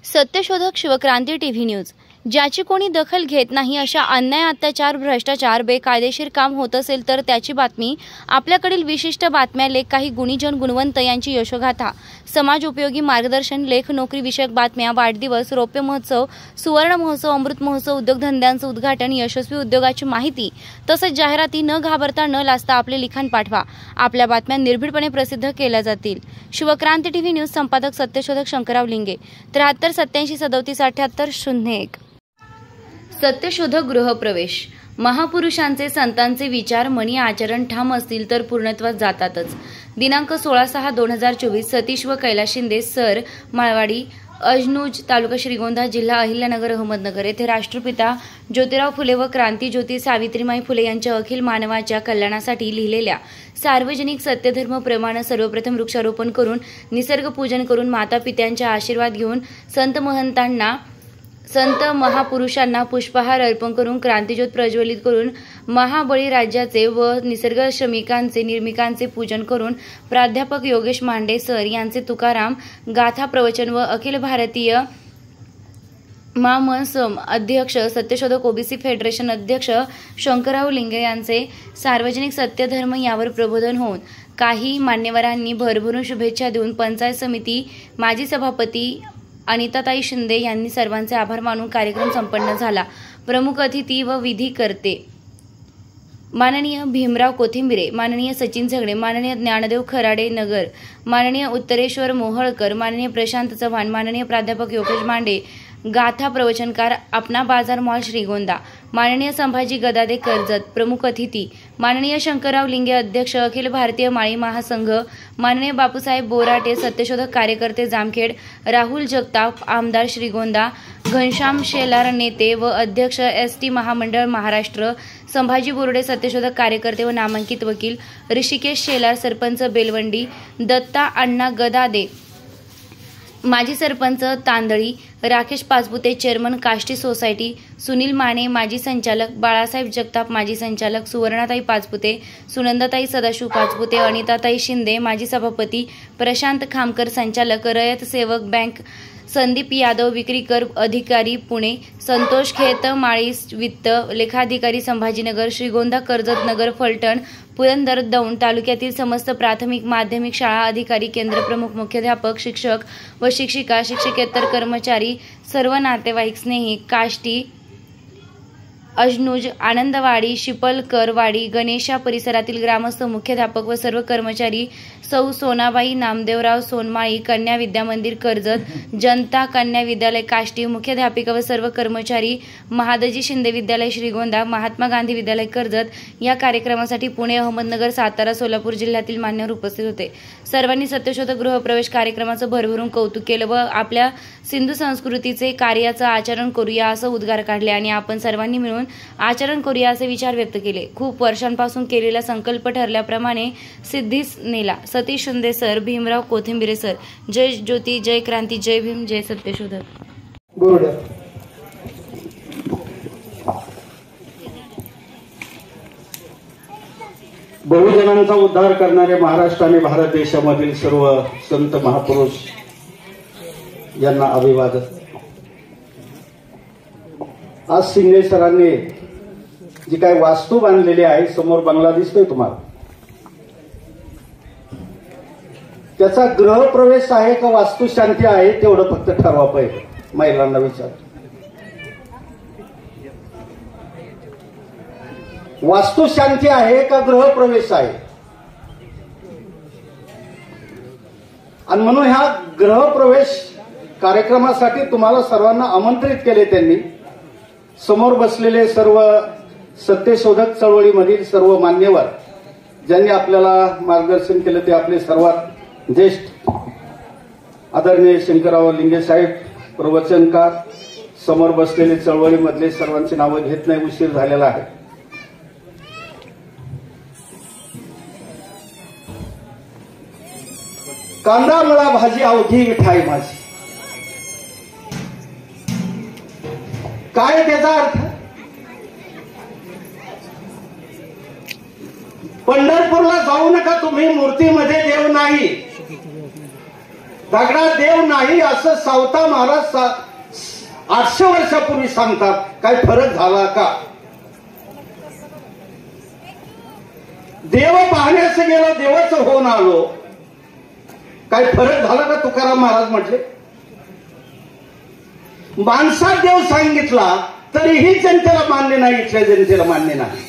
सत्यशोधक Shivkranti TV news. ज्याची कोणी दखल घेत नाही अशा अन्याय, अत्याचार, भ्रष्टाचार, बेकायदेशीर काम होत असेल तर त्याची बातमी, आपल्याकडील विशिष्ट बातम्या, लेख, काही गुणीजन गुणवंत यांची यशोगाथा, समाज उपयोगी मार्गदर्शन, लेख, नोकरी विषयक बातम्या, वाढदिवस, रौप्य महोत्सव, सुवर्ण महोत्सव, अमृत महोत्सव, उद्योगधंद्यांचं उद्घाटन, यशस्वी उद्योगाची माहिती तसेच जाहिराती न घाबरता न लाजता आपले लिखाण पाठवा। आपल्या बातम्या निर्भीडपणे प्रसिद्ध केल्या जातील। शिवक्रांती टीव्ही न्यूज संपादक सत्यशोधक शंकरराव लिंगे 73 87 37 78 01। सत्यशोधक गृहप्रवेश। महापुरुषांचे संतांचे विचार मनी आचरण ठाम असतील तर पूर्णत्वास जातातच। दिनांक 16/6/2024 सतीश व कैलास शिंदे सर, माळवाडी, अजनुज, तालुका श्रीगोंदा, जिल्हा अहिल्यानगर, अहमदनगर येथे राष्ट्रपिता ज्योतिराव फुले व क्रांतीज्योती सावित्रीमाई फुले यांच्या अखिल मानवाच्या कल्याणासाठी लिहिलेल्या सार्वजनिक सत्यधर्म प्रमाण सर्वप्रथम वृक्षारोपण करून, निसर्ग पूजन करून, माता पित्यांचा आशीर्वाद घेऊन, संत महापुरुषांना पुष्पहार अर्पण करून, क्रांतिज्योत प्रज्वलित करून, महाबळी राज्याचे व निसर्ग श्रमिकांचे निर्मिकांचे पूजन करून, प्राध्यापक योगेश मांडे सर यांचे तुकाराम गाथा प्रवचन व अखिल भारतीय महामहसम अध्यक्ष, सत्यशोधक ओबीसी फेडरेशन अध्यक्ष शंकरराव लिंगे यांचे सार्वजनिक सत्यधर्म यावर प्रबोधन होऊन काही मान्यवरांनी भरभरून शुभेच्छा देऊन पंचायत समिती माजी सभापती अनिताताई शिंदे यांनी सर्वांचे आभार मानून कार्यक्रम संपन्न झाला। प्रमुख अतिथी व विधीकर्ते माननीय भीमराव कोथिंबिरे, माननीय सचिन झगडे, माननीय ज्ञानदेव खराडे नगर, माननीय उत्तरेश्वर मोहळकर, माननीय प्रशांत चव्हाण, माननीय प्राध्यापक योगेश मांडे, गाथा प्रवचनकार अपना बाजार मॉल श्रीगोंदा, माननीय संभाजी गदादे कर्जत, प्रमुख अतिथी माननीय शंकरराव लिंगे अध्यक्ष अखिल भारतीय माळी महासंघ, माननीय बापूसाहेब बोराटे सत्यशोधक कार्यकर्ते जामखेड, राहुल जगताप आमदार श्रीगोंदा, घनश्याम शेलार नेते व अध्यक्ष एसटी महामंडळ महाराष्ट्र, संभाजी बोर्डे सत्यशोधक कार्यकर्ते व नामांकित वकील, ऋषिकेश शेलार सरपंच बेलवंडी, दत्ता अण्णा गदादे माजी सरपंच तांदळी, राकेश पाचपुते चेअरमन काष्टी सोसायटी, सुनील माने माजी संचालक, बाळासाहेब जगताप माजी संचालक, सुवर्णाताई पाचपुते, सुनंदाताई सदाशिव पाचपुते, अनिताताई शिंदे माजी सभापती, प्रशांत खामकर संचालक, रयत सेवक बँक, संदीप यादव विक्रीकर अधिकारी पुणे, संतोष खेत माळी वित्त लेखाधिकारी संभाजीनगर, श्रीगोंदा, कर्जत नगर, फलटण, पुरंदर, दौंड तालुक्यातील समस्त प्राथमिक माध्यमिक शाळा अधिकारी, केंद्र प्रमुख, मुख्याध्यापक, शिक्षक व शिक्षिका, शिक्षकेतर कर्मचारी, सर्व नातेवाईक, स्नेहिक, काष्टी, अजनुज, आनंदवाडी, शिपलकरवाडी, गणेशा परिसरातील ग्रामस्थ, मुख्याध्यापक व सर्व कर्मचारी, सौ सोनाबाई नामदेवराव सोनमाळी कन्या विद्या मंदिर कर्जत, जनता कन्या विद्यालय काष्टी, मुख्याध्यापिका व सर्व कर्मचारी, महादजी शिंदे विद्यालय श्रीगोंदा, महात्मा गांधी विद्यालय कर्जत या कार्यक्रमासाठी पुणे, अहमदनगर, सातारा, सोलापूर जिल्ह्यातील मान्यवर उपस्थित होते। सर्वांनी सत्यशोधक गृहप्रवेश कार्यक्रमाचं भरभरून कौतुक केलं व आपल्या सिंधू संस्कृतीचे कार्याचं आचरण करूया असं उद्गार काढले आणि आपण सर्वांनी मिळून आचरण करूया असे विचार व्यक्त केले। खूप वर्षांपासून केलेला संकल्प ठरल्याप्रमाणे सिद्धीस नेला। सतीश शिंदे सर, भीमराव कोथिंबिरे सर, जय ज्योती, जय क्रांती, जय भीम, जय सत्यशोधक। बहुजनांचा उद्धार करणारे महाराष्ट्र आणि भारत देशामधील सर्व संत महापुरुष यांना अभिवादन। आज शिंदे सरांनी जी काय वास्तू बांधलेली आहे, समोर बंगला दिसतोय तुम्हाला, त्याचा गृहप्रवेश आहे का वास्तुशांती आहे तेवढं फक्त ठरवा पाहिजे। महिलांना विचार, वास्तुशांती आहे का गृहप्रवेश आहे? आणि म्हणून ह्या गृहप्रवेश कार्यक्रमासाठी तुम्हाला सर्वांना आमंत्रित केले त्यांनी। समोर बसलेले सर्व सत्यशोधक चळवळीमधील सर्व मान्यवर ज्यांनी आपल्याला मार्गदर्शन केलं ते आपले सर्वात ज्येष्ठ आदरणीय शंकरराव लिंगे साहेब प्रवचनकार, समोर बसलेले चळवळीमधले सर्वांची नावं घेत नाही, उशीर झालेला आहे। कांदा मुळा भाजी अवघी मिठाई माझी, काय त्याचा अर्थ? पंढरपूरला जाऊ नका तुम्ही, मूर्तीमध्ये देव नाही। दगडात देव नाही असं सावता महाराज 800 वर्षापूर्वी सांगतात. काय फरक झाला का? देव पाहण्यास गेलो देवाचं होऊन आलो. काय फरक झाला का? तुकाराम महाराज म्हटले. माणसात देव सांगितला तरीही जनतेला मान्य नाही, इथल्या जनतेला मान्य नाही.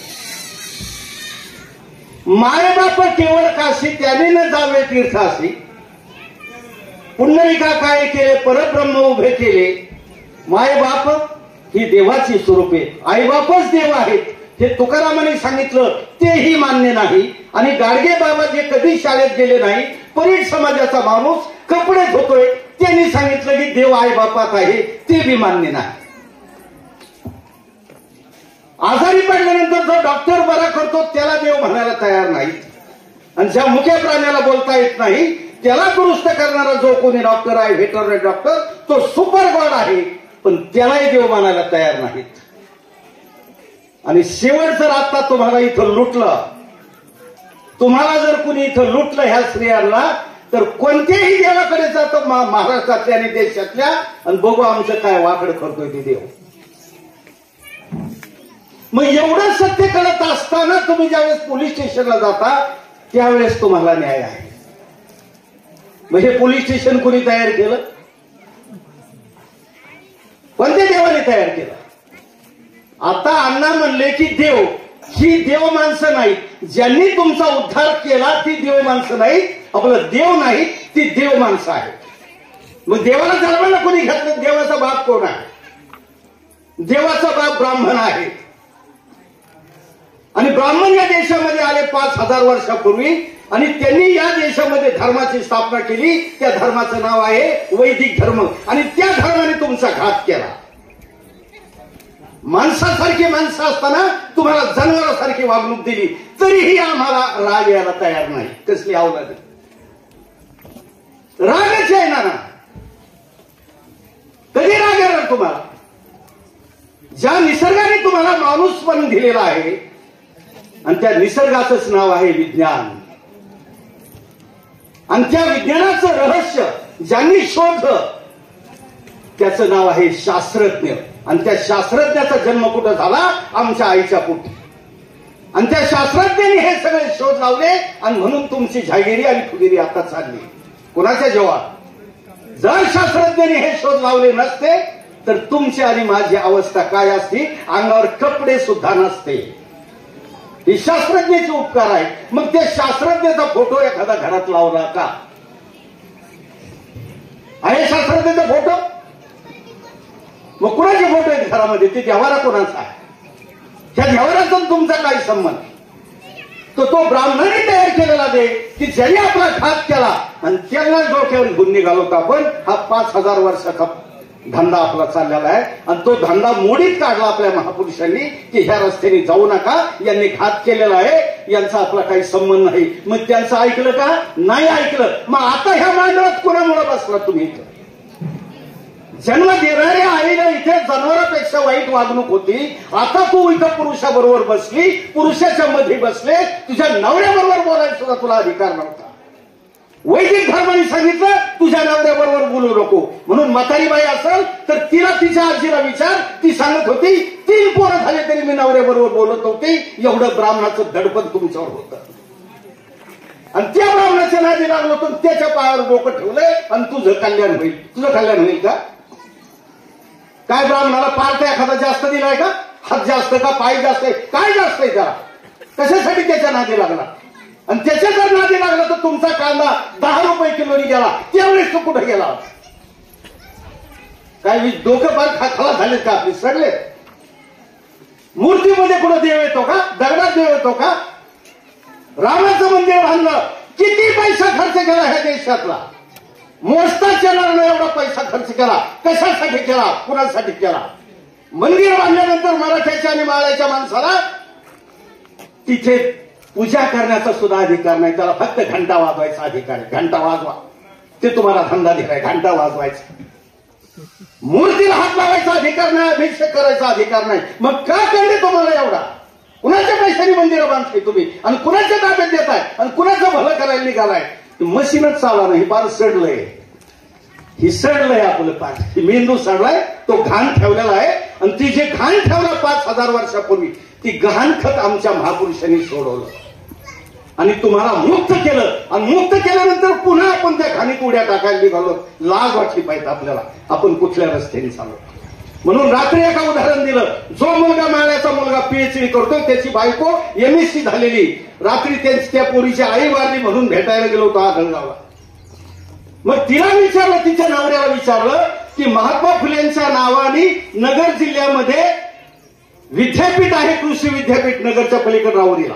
मायबाप केवळ काशी त्याने न जावे तीर्थासी. पुंडलिका काय केले परब्रह्म उभे केले. मायबाप ही देवाची स्वरूपे, आईबापच देव आहेत हे तुकारामाने सांगितलं, तेही मान्य नाही. आणि गाडगे बाबा जे कधी शाळेत गेले नाही, परीट समाजाचा माणूस कपडे धुतोय, त्यांनी सांगितलं की देव आईबापात आहे, ते बी मान्य नाही. आजारी पडल्यानंतर जो डॉक्टर बरा करतो त्याला देव म्हणायला तयार नाही. आणि ज्या मुख्य प्राण्याला बोलता येत नाही त्याला दुरुस्त करणारा जो कोणी डॉक्टर आहे, व्हेटरनरी डॉक्टर, तो सुपर गॉड आहे, पण त्यालाही देव मानायला तयार नाहीत. आणि शेवट जर आता तुम्हाला इथं लुटलं, तुम्हाला जर कुणी इथं लुटलं ह्या स्त्रियांना, तर कोणत्याही देवाकडे जातो महाराष्ट्रातल्या आणि देशातल्या, आणि बघू आमचं काय वाकड करतोय ते देव. मग एवढं सत्य कळत असताना तुम्ही ज्यावेळेस पोलीस स्टेशनला जाता त्यावेळेस तुम्हाला न्याय आहे. म्हणजे पोलीस स्टेशन कोणी तयार केलं? कोणत्या देवाने तयार केलं? आता अण्णा म्हणले की देव ही देव माणसं नाही. ज्यांनी तुमचा उद्धार केला ती देव माणसं नाही, आपलं देव नाही, ती देव माणसं आहेत. मग देवाला जन्माला कोणी घातलं? देवाचा बाप कोण आहे? देवाचा बाप ब्राह्मण आहे. आणि ब्राह्मण या देशामध्ये आले 5000 वर्षापूर्वी, आणि त्यांनी या देशामध्ये धर्माची स्थापना केली. त्या धर्माचं नाव आहे वैदिक धर्म. आणि त्या धर्माने तुमचा घात केला. माणसासारखी माणसं असताना तुम्हाला जनावरासारखी वागणूक दिली, तरीही आम्हाला राग यायला तयार नाही. कसली अवलाद? रागच येणार ना. कधी राग येणार तुम्हाला? ज्या निसर्गाने तुम्हाला माणूस पण दिलेला आहे, आणि त्या निसर्गाचंच नाव आहे विज्ञान. आणि त्या विज्ञानाचं रहस्य ज्यांनी शोधलं त्याचं नाव आहे शास्त्रज्ञ. आणि त्या शास्त्रज्ञाचा जन्म कुठं झाला? आमच्या आईच्या पोटी. आणि त्या शास्त्रज्ञांनी हे सगळे शोध लावले, आणि म्हणून तुमची झागिरी आणि फुगिरी आता चालली. कोणाच्या जेव्हा जर शास्त्रज्ञांनी हे शोध लावले नसते तर तुमची आणि माझी अवस्था काय असती? अंगावर कपडे सुद्धा नसते. हे शास्त्रज्ञाचे उपकार आहे. मग त्या शास्त्रज्ञाचा फोटो एखादा घरात लावला का? आहे शास्त्रज्ञाचा फोटो? मग कुणाचे फोटो आहेत घरामध्ये? ते देवारा कोणाचा आहे? त्या देवाराचा तुमचा काय संबंध? तो ब्राह्मणाने तयार केलेला दे की ज्याने आपला घात केला आणि त्यांना डोक्यावर घेऊन निघालो होता. आपण हा 5000 वर्षाचा धंदा आपला चाललेला आहे, आणि तो धंदा मोडीत काढला आपल्या महापुरुषांनी की ह्या रस्त्याने जाऊ नका, यांनी घात केलेला आहे, यांचा आपला काही संबंध नाही. मग त्यांचं ऐकलं का? नाही ऐकलं. मग आता ह्या मांडवात कोणामुळे बसला तुम्ही? इथं जन्म देणाऱ्या आईला इथे जनावरांपेक्षा वाईट वागणूक होती. आता तू इथं पुरुषाबरोबर बसली, पुरुषाच्या मध्ये बसले, तुझ्या नवऱ्याबरोबर बोलायला सुद्धा तुला अधिकार नव्हता. वैदिक धर्माने सांगितलं तुझ्या नवऱ्याबरोबर बोलू नको. म्हणून म्हातारी बाई असेल तर तिला तिच्या आजीला विचार. ती सांगत होती 3 पोरं झाले तरी मी नवऱ्याबरोबर बोलत होती. एवढं ब्राह्मणाचं दडपण तुमच्यावर होतं. आणि त्या ब्राह्मणाच्या नादी लागलो तर त्याच्या पायावर डोकं ठेवलंय आणि तुझं कल्याण होईल. तुझं कल्याण होईल का? काय ब्राह्मणाला पार्ट एखादा जास्त दिलाय का? हात जास्त का? पाय जास्त आहे? काय जास्त आहे त्याला? कशासाठी त्याच्या नादी लागला? आणि त्याच्या जर नादी लागला तर तुमचा कांदा 10 रुपये किलोनी गेला, त्यावेळेस तो कुठे गेला? काय डोकं फार खाला झाले का? आपली सगळे मूर्तीमध्ये कुठं देव येतो का? दगडात देव येतो का? रामाचं मंदिर बांधलं, किती पैसा खर्च केला ह्या देशातला? मोजताच येणार नाही एवढा पैसा खर्च केला. कशासाठी केला? कुणासाठी केला? मंदिर बांधल्यानंतर मराठ्याच्या आणि माळ्याच्या माणसाला तिथे पूजा करण्याचा सुद्धा अधिकार नाही. त्याला फक्त घंटा वाजवायचा अधिकार आहे. घंटा वाजवा, ते तुम्हाला धंदा दिलाय, घंटा वाजवायचा. मूर्तीला हात लावायचा अधिकार नाही, अभिषेक करायचा अधिकार नाही. मग का करणे तुम्हाला एवढा? कुणाच्या पैशाने मंदिरं बांधताय तुम्ही, आणि कुणाच्या ताब्यात देताय, आणि कुणाचं भलं करायला निघालाय? मशीनच चालला नाही, फार सडलंय. ही सडलंय आपलं पाच, मेंदू सडलाय, तो घाण ठेवलेला आहे. आणि ती जे घाण ठेवलं 5000 वर्षापूर्वी, ती गहाण खत आमच्या महापुरुषांनी सोडवलं आणि तुम्हाला मुक्त केलं. आणि मुक्त केल्यानंतर पुन्हा आपण त्या घाणीत उड्या टाकायला निघालो. लाज वाटली पाहिजे आपल्याला, आपण कुठल्या रस्त्याने चाललो. म्हणून रात्री एका उदाहरण दिलं. जो मुलगा माळ्याचा मुलगा पीएचडी करतोय, त्याची बायको MSc झालेली, रात्री त्या पोरीची आई वारली म्हणून भेटायला गेलो होतो आढळगावला. मग तिला विचारलं, तिच्या नवऱ्याला विचारलं की महात्मा फुलेंच्या नावाने नगर जिल्ह्यामध्ये विद्यापीठ आहे, कृषी विद्यापीठ नगरच्या पलीकडे राहुरीला.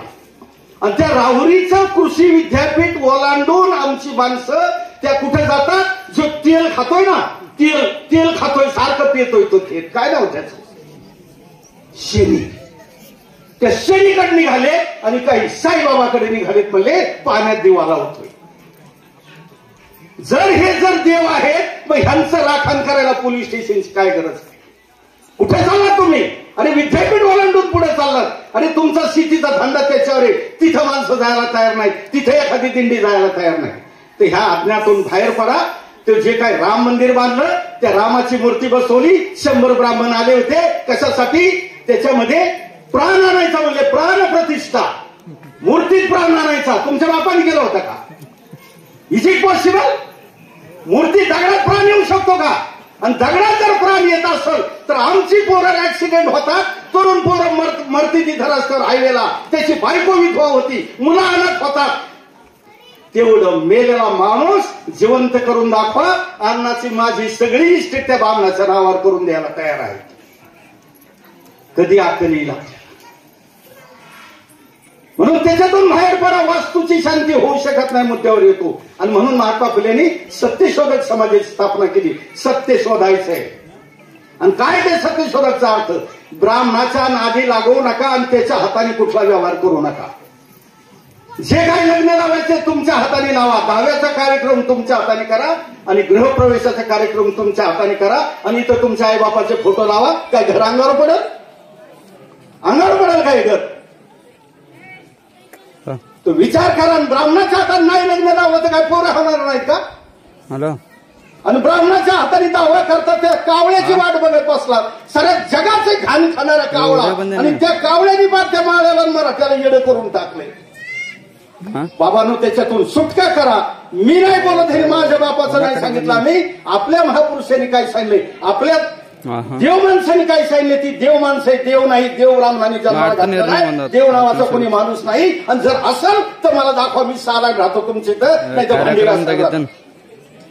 आणि त्या राहुरीचं कृषी विद्यापीठ ओलांडून आमची माणसं त्या कुठे जातात? जो तेल खातोय ना, तेल खातोय, सारखं पितोय तो थेट, काय नाव त्याचं, शेणी. त्या शेणीकडे निघाले आणि काही साईबाबाकडे निघालेत, म्हणले पाण्यात दिवा लावतोय. जर देव आहेत, मग ह्यांचं राखण करायला पोलीस स्टेशनची काय गरज आहे? कुठे चाललात तुम्ही? आणि विद्यापीठ ओलांडून पुढे चाललात आणि तुमचा शेतीचा धंदा त्याच्यावर आहे. तिथं माणसं जायला तयार नाहीत, तिथे एखादी दिंडी जायला तयार नाही. तर ह्या अज्ञातून बाहेर पडा. ते जे काय राम मंदिर बांधलं, त्या रामाची मूर्ती बसवली, 100 ब्राह्मण आले होते. कशासाठी? त्याच्यामध्ये प्राण आणायचा, म्हणजे प्राण प्रतिष्ठा, मूर्तीत प्राण आणायचा. तुमच्या बापाने केलं होतं का? Is it possible? मूर्ती दगडात प्राण येऊ शकतो का? आणि दगडात जर प्राण येत असेल तर आमची पोरं ऍक्सिडेंट होतात, तरुण पोरं मरती तिथं रस्त्यावर हायवेला, त्याची बायको विधवा होती, मुलं अनाथ होतात. तेवढं मेलेला माणूस जिवंत करून दाखवा. अन्नाची माझी सगळी इस्टेट त्या बामणाच्या नावावर करून द्यायला तयार आहे. कधी अक्कल येईल? म्हणून त्याच्यातून बाहेर पडा. वास्तूची शांती होऊ शकत नाही मुद्द्यावर येतो. आणि म्हणून महात्मा फुलेंनी सत्यशोधक समाजाची स्थापना केली. सत्य शोधायचंय. आणि काय ते सत्यशोधकचा अर्थ? ब्राह्मणाच्या नादी लागू नका आणि त्याच्या हाताने कुठला व्यवहार करू नका. जे काही लग्न लावायचे तुमच्या हाताने लावा, दहाव्याचा कार्यक्रम तुमच्या हाताने करा आणि गृहप्रवेशाचा कार्यक्रम तुमच्या हाताने करा. आणि इथं तुमच्या आईबापाचे फोटो लावा. काय घर अंगावर पडेल? अंगावर पडेल काय घर? तो विचार करा. ब्राह्मणाच्या हाताने नाही लग्न लावलं तर काय पोरं होणार नाहीत का? आणि ब्राह्मणाच्या हाताने दावा करतात, त्या कावळ्याची वाट बघत बसला. साऱ्या जगाचे घाण खाणारा कावळा, आणि त्या कावळ्याने बाद त्या माळ्याला मराठ्याला येडं करून टाकले. बाबांनो, त्याच्यातून सुटका करा. मी नाही बोलत, हे माझ्या बापाचं नाही सांगितलं. आम्ही आपल्या महापुरुषांनी काय सांगितले, आपल्या देव माणसांनी काय सांगितले. ती देव माणसं आहे, देव नाही. देव रामनानी जन्माला घातला नाही, देव नावाचा कोणी माणूस नाही. आणि जर असेल तर मला दाखवा, मी साला राहतो तुमच्या इथं, नाही तर भंडीला.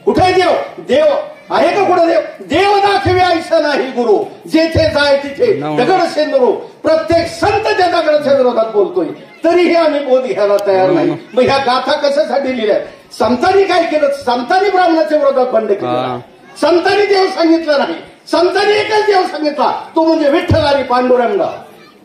कुठे देव? देव आहे का कुठे देव? देव दाखवे ऐसा नाही गुरु, जेथे जाय तिथे दगड सेंदरो. प्रत्येक संत त्या दगडाच्या विरोधात बोलतोय, तरीही आम्ही बोध घ्यायला तयार नाही. मग ह्या गाथा कशासाठी लिहिल्या? संतांनी काय केलं? संतांनी ब्राह्मणाच्या विरोधात बंड केलं. संतांनी देव सांगितलं नाही. संतांनी एकच देव सांगितला, तो म्हणजे विठ्ठल आणि पांडुरंग.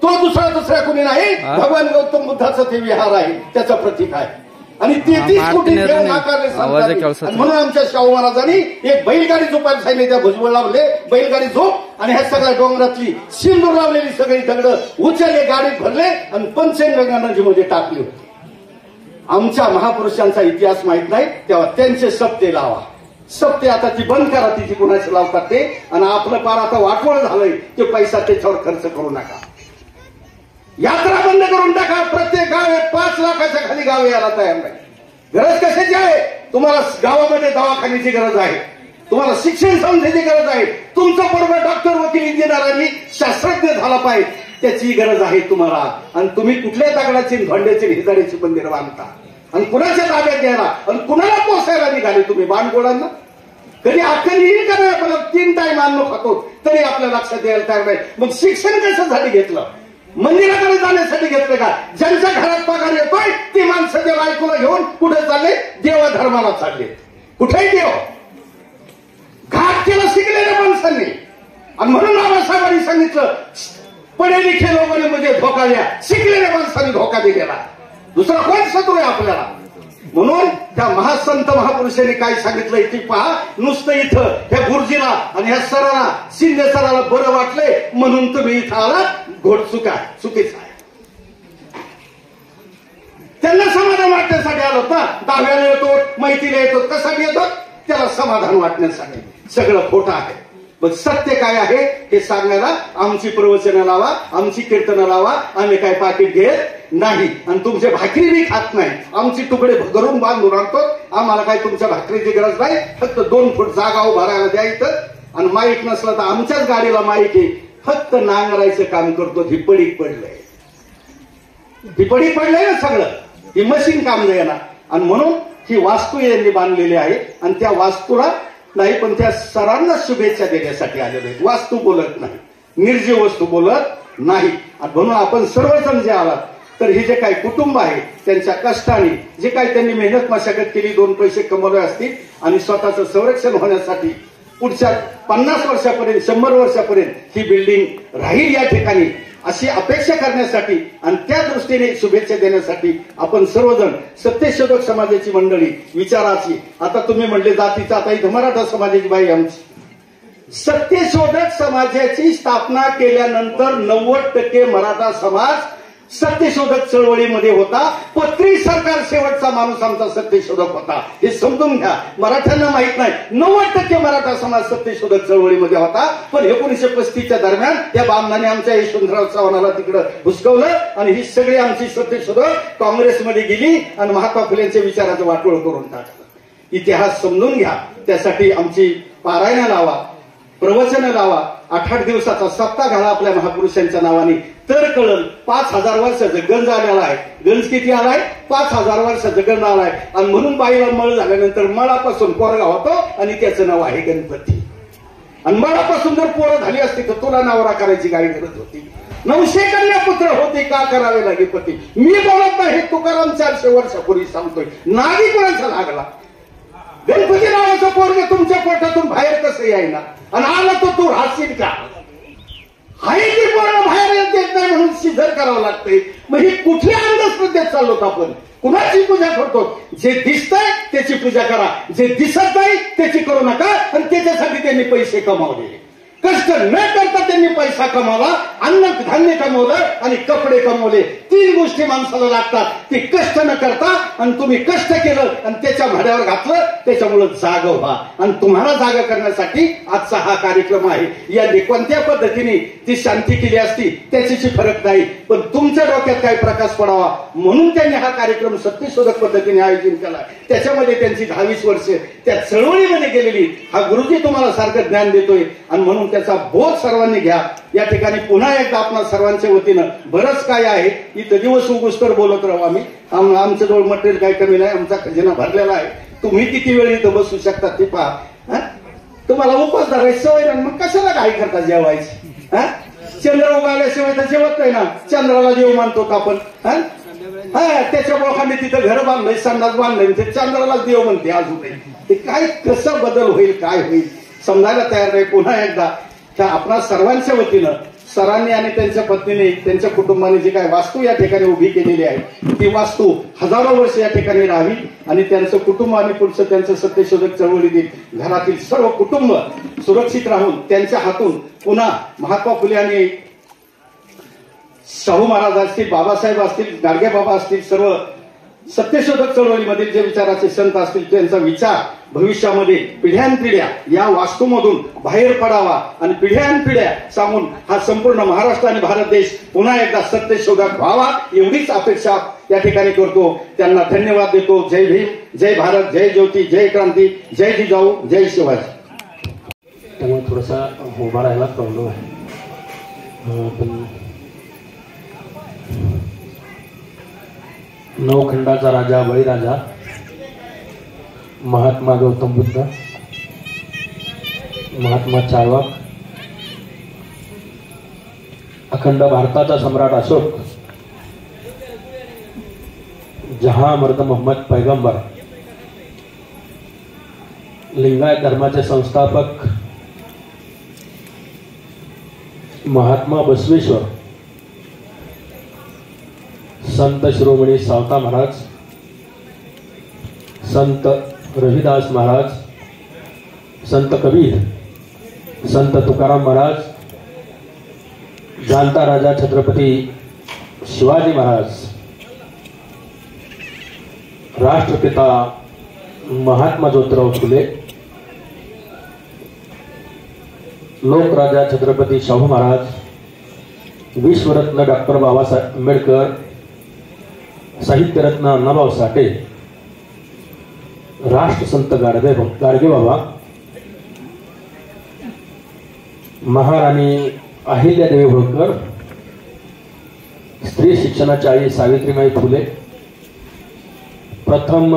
तो दुसरा कुणी नाही. भगवान गौतम बुद्धाचं ते विहार आहे, त्याचं प्रतीक आहे. आणि 33 कोटी देव नाकारले संतांनी. म्हणून आमच्या शाहू महाराजांनी एक बैलगाडी झोपायला सांगितली. त्या भुजबळ लावले बैलगाडी झोप, आणि ह्या सगळ्या डोंगरातली सिंदूर लावलेली सगळी दगडं उचलले, गाडीत भरले आणि पंचगंगा नदीमध्ये टाकली होती. आमच्या महापुरुषांचा इतिहास माहित नाही, तेव्हा त्यांचे सप्ते लावा. सप्ते आता ती बंद करा, तिची कुणाचे लावतात ते. आणि आपलं पार आता वाटवळ झालंय, ते पैसा त्याच्यावर खर्च करू नका. यात्रा बंद करून टाका. प्रत्येक गाव 5 लाखाच्या खाली गाव यायला तयार नाही. गरज कशाची आहे? तुम्हाला गावामध्ये दवाखान्याची गरज आहे, तुम्हाला शिक्षण संस्थेची गरज आहे, तुमचं बरोबर डॉक्टर, वकील, इंजिनियर आणि शास्त्रज्ञ झाला पाहिजे, त्याची गरज आहे तुम्हाला. आणि तुम्ही कुठल्या दगडाची, भांड्याची, हिजाडीची मंदिर बांधता आणि कुणाच्या ताब्यात घ्यायला आणि कुणाला पोसायला निघाले तुम्ही बाणगोळांना? कधी अक्कल येईल का नाही? आपल्याला 3 टाइम अन्न खातो तरी आपल्या लक्षात यायला तयार नाही. मग शिक्षण कशासाठी घेतलं? मंदिराकडे जाण्यासाठी घेतलं का? ज्यांच्या घरात पगार येतोय ती माणसं त्या बायकोला घेऊन कुठे चालले? देवधर्माला चालले. कुठेही देव घात केलं शिकलेल्या माणसांनी. आणि म्हणून बाबासाहेबांनी सांगितलं, पढे लिखे लोकांनी म्हणजे धोका द्या. शिकलेल्या माणसांनी धोका दिलेला. दुसरा कोण शत्रू आहे आपल्याला? म्हणून त्या महासंत महापुरुषांनी काय सांगितलंय ती पहा. नुसतं इथं ह्या गुरुजीला आणि ह्या सराला, शिंदे सराला बरं वाटलंय म्हणून तुम्ही इथं आलात, घोडचूक आहे, चुकीचं आहे. त्यांना समाधान वाटण्यासाठी आलो ना. दहाव्याला येतो, माहितीला येतो, कशासाठी येतो? त्याला समाधान वाटण्यासाठी सगळं खोटं आहे. पण सत्य काय आहे हे सांगायला आमची प्रवचनं लावा, आमची कीर्तनं लावा. आम्ही काय पाकिट घेत नाही आणि तुमचे भाकरी बी खात नाही. आमची तुकडे घरून बांधून आणतो. आम्हाला काय तुमच्या भाकरीची गरज नाही. फक्त 2 फूट जागा उभारायला द्या इथं. आणि माईक नसला तर आमच्याच गाडीला माईक आहे. फक्त नांगरायचं काम करतो. धिपडीत पडलंय, धिपडीत पडलंय ना सगळं. ही मशीन काम देणार. आणि म्हणून ही वास्तू यांनी बांधलेली आहे. आणि त्या वास्तूला नाही पण त्या सरांना शुभेच्छा देण्यासाठी आलेले आहेत. वास्तू बोलत नाही, निर्जीव वस्तू बोलत नाही. आणि म्हणून आपण सर्वजण जे आलात तर हे जे काही कुटुंब आहे त्यांच्या कष्टाने जे काही त्यांनी मेहनत मशागत केली, 2 पैसे कमवले असतील आणि स्वतःचं संरक्षण होण्यासाठी पुढच्या 50 वर्षापर्यंत 100 वर्षापर्यंत ही बिल्डिंग राहील या ठिकाणी अशी अपेक्षा करण्यासाठी आणि त्या दृष्टीने शुभेच्छा देण्यासाठी आपण सर्वजण सत्यशोधक समाजाची मंडळी विचाराची. आता तुम्ही म्हणले जातीचा, आता इथं मराठा समाजाची बाई आमची. सत्यशोधक समाजाची स्थापना केल्यानंतर 90% मराठा समाज सत्यशोधक चळवळीमध्ये होता. पत्री सरकार शेवटचा माणूस आमचा सत्यशोधक होता. हे समजून घ्या. मराठ्यांना माहित नाही 90% मराठा समाज सत्यशोधक चळवळीमध्ये होता. पण 1935च्या दरम्यान या बामणाने आमच्या यशवंतराव चव्हाणाला तिकडं हुसकवलं आणि ही सगळी आमची सत्यशोधक काँग्रेसमध्ये गेली आणि महात्मा फुलेंच्या विचाराचं वाटोळ करून टाकलं. इतिहास समजून घ्या. त्यासाठी आमची पारायणं लावा, प्रवचनं लावा, 8-8 दिवसाचा सप्ताह घाला आपल्या महापुरुषांच्या नावाने. तर कळलं 5000 वर्षाचं गंज आलेला आहे. गंज किती आलाय? 5000 वर्षाचं गंज आलाय. आणि म्हणून बाईला मळ झाल्यानंतर मळापासून पोरगा होतो आणि त्याचं नाव आहे गणपती. आणि मळापासून जर पोरं झाली असती तर तुला नवरा करायची काय गरज होती? 900 कन्या पुत्र होते, का करावे लागे पती? मी बोलत नाही, तुकाराम 400 वर्षापूर्वी सांगतोय. नागी कोणाचा लागला? गणपती नावाचं पोरग तुमच्या पोटातून बाहेर कसं यायना? आणि आला तर तू राहशील का? हाय ती पोरं बाहेर येत नाही म्हणून सिद्धर करावं लागतंय. मग ही कुठल्या अंधश्रद्धेत चाललो आपण? कुणाची पूजा करतो? जे दिसतंय त्याची पूजा करा, जे दिसत नाही त्याची करू नका. आणि त्याच्यासाठी त्यांनी पैसे कमावले. कष्ट न करता त्यांनी पैसा कमावला, अन्न धान्य कमवलं आणि कपडे कमवले. 3 गोष्टी माणसाला लागतात. ते कष्ट न करता आणि तुम्ही कष्ट केलं आणि त्याच्या भाड्यावर घातलं. त्याच्यामुळे जाग व्हा. आणि तुम्हाला जागा करण्यासाठी आजचा हा कार्यक्रम आहे. यांनी कोणत्या पद्धतीने ती शांती केली असती त्याची फरक नाही. पण तुमच्या डोक्यात काही प्रकाश पडावा म्हणून त्यांनी हा कार्यक्रम सत्यशोधक पद्धतीने आयोजित केला. त्याच्यामध्ये त्यांची 20 वर्ष त्या चळवळीमध्ये गेलेली. हा गुरुजी तुम्हाला सारखं ज्ञान देतोय आणि म्हणून त्याचा बोध सर्वांनी घ्या. या ठिकाणी पुन्हा एकदा आपणा सर्वांच्या वतीनं बरंच काय आहे. इथं दिवस उगुस्तर बोलत राहू आम्ही. आमच्या जवळ मटेरियल काही कमी नाही. आमचा खजिना भरलेला आहे. तुम्ही किती वेळ इथं बसू शकता ते पहा. तुम्हाला उपवास धरायची सवय ना, मग कशाला घाई करता जेवायची? चंद्र उगाल्याशिवाय तर जेवत नाही ना. चंद्राला देव मानतो का आपण? त्याच्या लोकांनी तिथं घर बांधलंय, संडास बांधलंय, ते चंद्राला देव म्हणते अजूनही. ते काय कसं बदल होईल, काय होईल समजायला तयार नाही. पुन्हा एकदा त्या आपणा सर्वांच्या वतीनं सरांनी आणि त्यांच्या पत्नीने त्यांच्या कुटुंबाने जी काय वास्तू या ठिकाणी उभी केलेली आहे ती वास्तू हजारो वर्ष या ठिकाणी राहावी आणि त्यांचं कुटुंब आणि पुढचं त्यांचं सत्यशोधक चळवळीतील घरातील सर्व कुटुंब सुरक्षित राहून त्यांच्या हातून पुन्हा महात्मा फुले आणि शाहू महाराज असतील, बाबासाहेब असतील, गाडगे बाबा असतील, सर्व सत्यशोधक चळवळीमधील जे विचाराचे संत असतील त्यांचा विचार भविष्यामध्ये पिढ्यानपिढ्या या वास्तूमधून बाहेर पडावा आणि पिढ्यानपिढ्या सांगून हा संपूर्ण महाराष्ट्र आणि भारत देश पुन्हा एकदा सत्यशोधक व्हावा एवढीच अपेक्षा या ठिकाणी करतो. त्यांना धन्यवाद देतो. जय भीम, जय भारत, जय ज्योती, जय क्रांती, जय जिजाऊ, जय शिवाजी. त्यामुळे थोडासा उभा राहायला प्रॉब्लेम आहे. पण नवखंडाचा राजा बळीराजा, महात्मा गौतम बुद्ध, महात्मा चाळवाक, अखंड भारताचा सम्राट अशोक, जहां मर्द मोहम्मद पैगंबर, लिंगायत धर्माचे संस्थापक महात्मा बसवेश्वर, संत शिरोमणी सावता महाराज, संत रविदास महाराज, संत कबीर, संत तुकाराम महाराज, जाणता राजा छत्रपती शिवाजी महाराज, राष्ट्रपिता महात्मा ज्योतिराव फुले, लोकराजा छत्रपती शाहू महाराज, विश्वरत्न डॉक्टर बाबासाहेब आंबेडकर, साहित्यरत्न अण्णाभाऊ साठे, राष्ट्रसंत गाडगे बाबा, महाराणी अहिल्यादेवी होळकर, स्त्री शिक्षणाची आई सावित्रीबाई फुले, प्रथम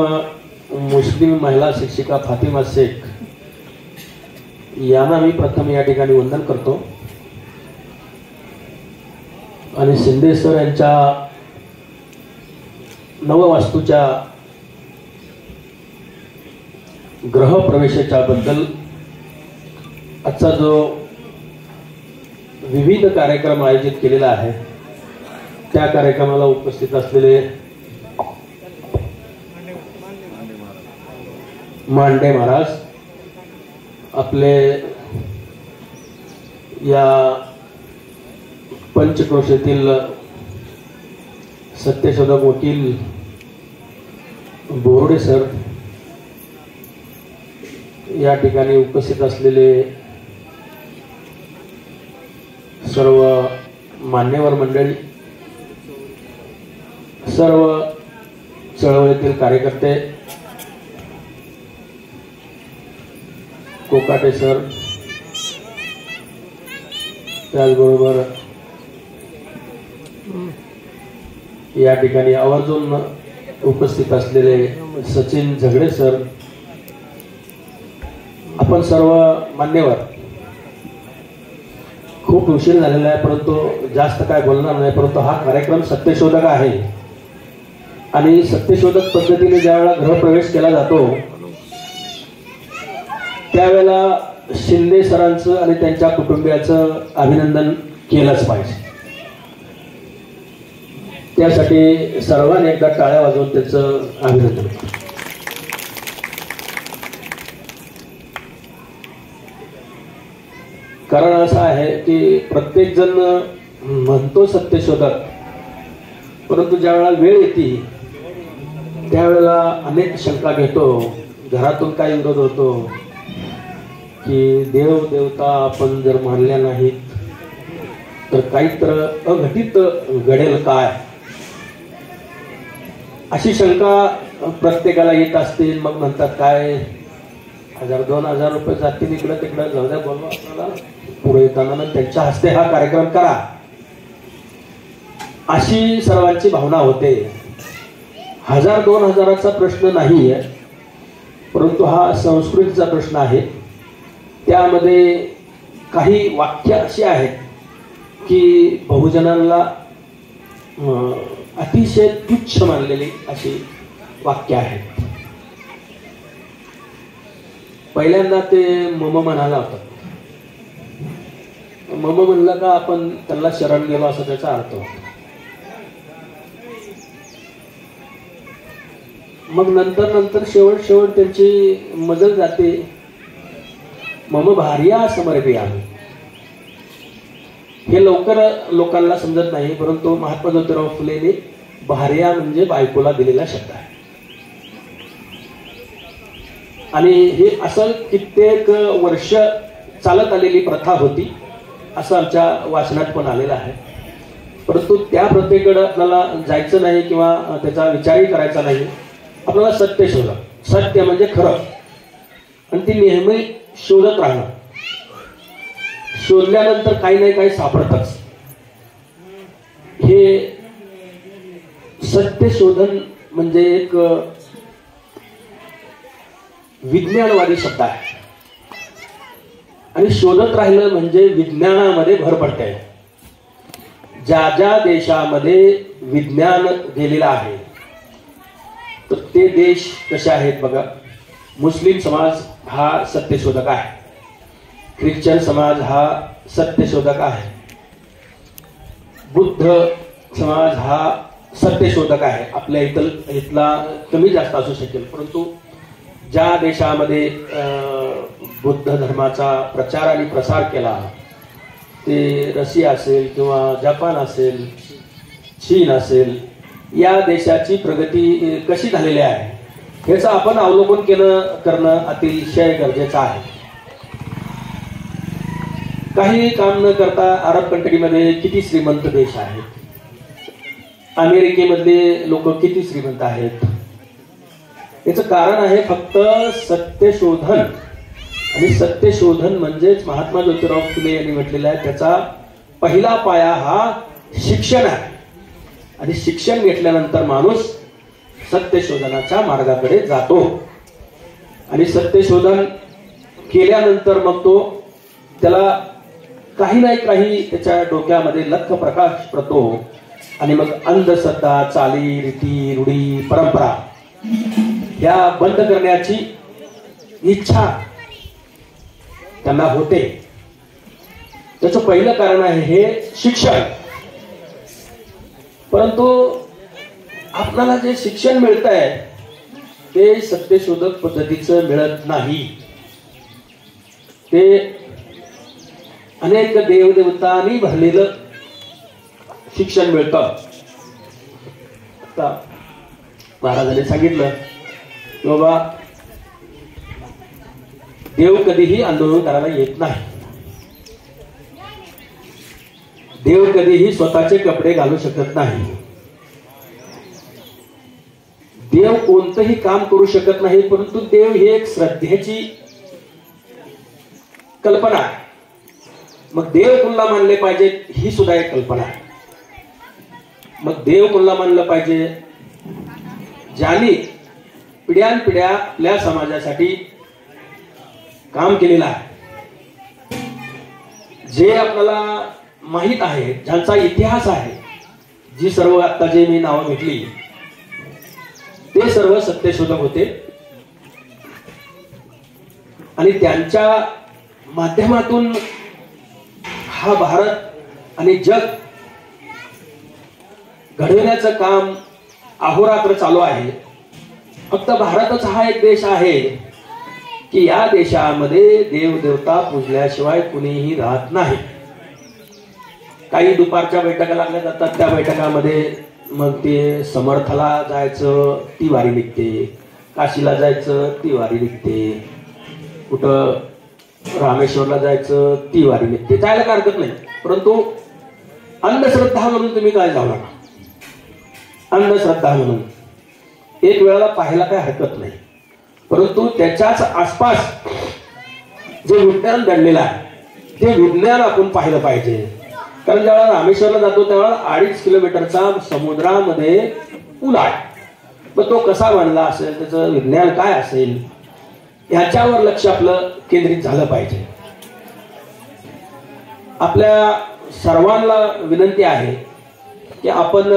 मुस्लिम महिला शिक्षिका फातिमा शेख यांना मी प्रथम या ठिकाणी वंदन करतो आणि शिंदे सर यांच्या नववास्तूच्या गृहप्रवेशाच्या बद्दल आजचा जो विविध कार्यक्रम आयोजित केलेला आहे त्या कार्यक्रमाला उपस्थित असलेले मांडे महाराज, आपले या पंचक्रोशीतील सत्यशोधक वकील बोर्डे सर, या ठिकाणी उपस्थित असलेले सर्व मान्यवर मंडळी, सर्व चळवळीतील कार्यकर्ते, कोकाटे सर, त्याचबरोबर या ठिकाणी आवर्जून उपस्थित असलेले सचिन झगडे सर, आपण सर्व मान्यवर, खूप उशीर झालेला आहे परंतु जास्त काय बोलणार नाही, परंतु हा कार्यक्रम सत्यशोधक आहे आणि सत्यशोधक पद्धतीने ज्यावेळेला गृहप्रवेश केला जातो त्यावेळेला शिंदे सरांचं आणि त्यांच्या कुटुंबियाचं अभिनंदन केलंच पाहिजे. त्यासाठी सर्वांनी एकदा टाळ्या वाजवून त्याचं अभिनंदन. कारण असं आहे की प्रत्येक जण म्हणतो सत्यशोधक, परंतु ज्या वेळेला वेळ येते त्यावेळेला अनेक शंका घेतो, घरातून काय विरोध होतो की देव देवता आपण जर मानल्या नाहीत तर काहीतरी अघटित घडेल काय, अशी शंका प्रत्येकाला येत असते. मग म्हणतात काय 1000-2000 रुपये जातील इकडं तिकडं, जाऊ द्या, बोलवा आपल्याला पुढे येताना त्यांच्या हस्ते हा कार्यक्रम करा, अशी सर्वांची भावना होते. 1000-2000चा प्रश्न नाही आहे, परंतु हा संस्कृतीचा प्रश्न आहे. त्यामध्ये काही वाक्य अशी आहेत की बहुजनांना अतिशय तुच्छ मानलेली अशी वाक्य आहेत. पहिल्यांदा ते मम म्हणाला होता. मम म्हणलं का आपण त्यांना शरण गेलो असा त्याचा अर्थ होता. मग नंतर शेवट त्यांची मजल जाते, मम भार्या समर्पयामि. हे लवकर लोकांना समजत नाही, परंतु महात्मा ज्योतिराव फुलेने भार्या म्हणजे बायकोला दिलेला शब्द आहे आणि हे असं कित्येक वर्ष चालत आलेली प्रथा होती असं आमच्या वाचनात पण आलेलं आहे. परंतु त्या प्रथेकडे आपल्याला जायचं नाही किंवा त्याचा विचारही करायचा नाही. आपल्याला सत्य शोधा. सत्य म्हणजे खरं आणि ती नेहमी शोधत राहणं. शोधल्यानंतर काही नाही काही सापडतच. हे सत्य शोधन म्हणजे एक विज्ञानवादी शब्द आहे आणि शोधत राहिलं म्हणजे विज्ञानामध्ये भर पडते. ज्या ज्या देशामध्ये विज्ञान गेलेलं आहे तर ते देश कसे आहेत बघा. मुस्लिम समाज हा सत्यशोधक आहे, ख्रिश्चन समाज हा सत्यशोधक आहे, बुद्ध समाज हा सत्यशोधक आहे. आपल्या इथला कमी जास्त असू शकेल, परंतु ज्या देशामध्ये बुद्ध धर्माचा प्रचार आणि प्रसार केला ते रशिया असेल किंवा जपान असेल, चीन असेल, या देशाची प्रगती कशी झालेली आहे ह्याचं आपण अवलोकन करणं अतिशय गरजेचं आहे. काही काम न करता अरब कंट्रीमध्ये किती श्रीमंत देश आहेत, अमेरिकेमधले लोक किती श्रीमंत आहेत. याचं कारण आहे फक्त सत्यशोधन. आणि सत्यशोधन म्हणजेच महात्मा ज्योतिराव फुले यांनी म्हटलेलं आहे त्याचा पहिला पाया हा शिक्षण आहे. आणि शिक्षण घेतल्यानंतर माणूस सत्यशोधनाच्या मार्गाकडे जातो. आणि सत्यशोधन केल्यानंतर मग तो त्याला काही नाही काही त्याच्या डोक्यामध्ये लख प्रकाश पडतो. आणि मग अंधश्रद्धा, चाली रीती रूढी परंपरा या बंद करण्याची इच्छा त्यांना होते. त्याचं पहिलं कारण आहे हे शिक्षण. परंतु आपल्याला जे शिक्षण मिळत आहे ते सत्यशोधक पद्धतीचं मिळत नाही. ते अनेक देवदेवतांनी भरलेलं शिक्षण मिळतं. आता महाराजांनी सांगितलं की बाबा देव कधीही आंदोलन करायला येत नाही. देव कधीही स्वतःचे कपडे घालू शकत नाही. देव कोणतंही काम करू शकत नाही. परंतु देव ही एक श्रद्धेची कल्पना आहे. मग देव कोणाला मानले पाहिजे ही सुद्धा एक कल्पना आहे. मग देव कोणाला मानलं पाहिजे ज्यांनी पिढ्यानपिढ्या आपल्या समाजासाठी काम केलेलं आहे, जे आपल्याला माहित आहे, ज्यांचा इतिहास आहे, जी सर्व आता जे मी नावं घेतली ते सर्व सत्यशोधक होते. आणि त्यांच्या माध्यमातून हा भारत आणि जग घडवण्याचं काम अहोरात्र चालू आहे. फक्त भारतच हा एक देश आहे की या देशामध्ये देवदेवता पूजल्याशिवाय कुणीही राहत नाही. काही दुपारच्या बैठका लागल्या जातात, त्या बैठकामध्ये मग ते समर्थला जायचं ती वारी निघते, काशीला जायचं ती वारी निघते, कुठं रामेश्वरला जायचं ती वारी निघते. जायला काय हरकत नाही. परंतु अंधश्रद्धा म्हणून तुम्ही काय जाऊ नका. अंधश्रद्धा म्हणून एक वेळेला पाहायला काय हरकत नाही. परंतु त्याच्याच आसपास जे विज्ञान दडलेलं आहे ते विज्ञान आपण पाहिलं पाहिजे. कारण जेव्हा रामेश्वरला जातो तेव्हा 2.5 किलोमीटरचा समुद्रामध्ये पूल आहे. मग तो कसा बांधला असेल, त्याचं विज्ञान काय असेल, याच्यावर लक्ष आपलं केंद्रित झालं पाहिजे. आपल्या सर्वांना विनंती आहे की आपण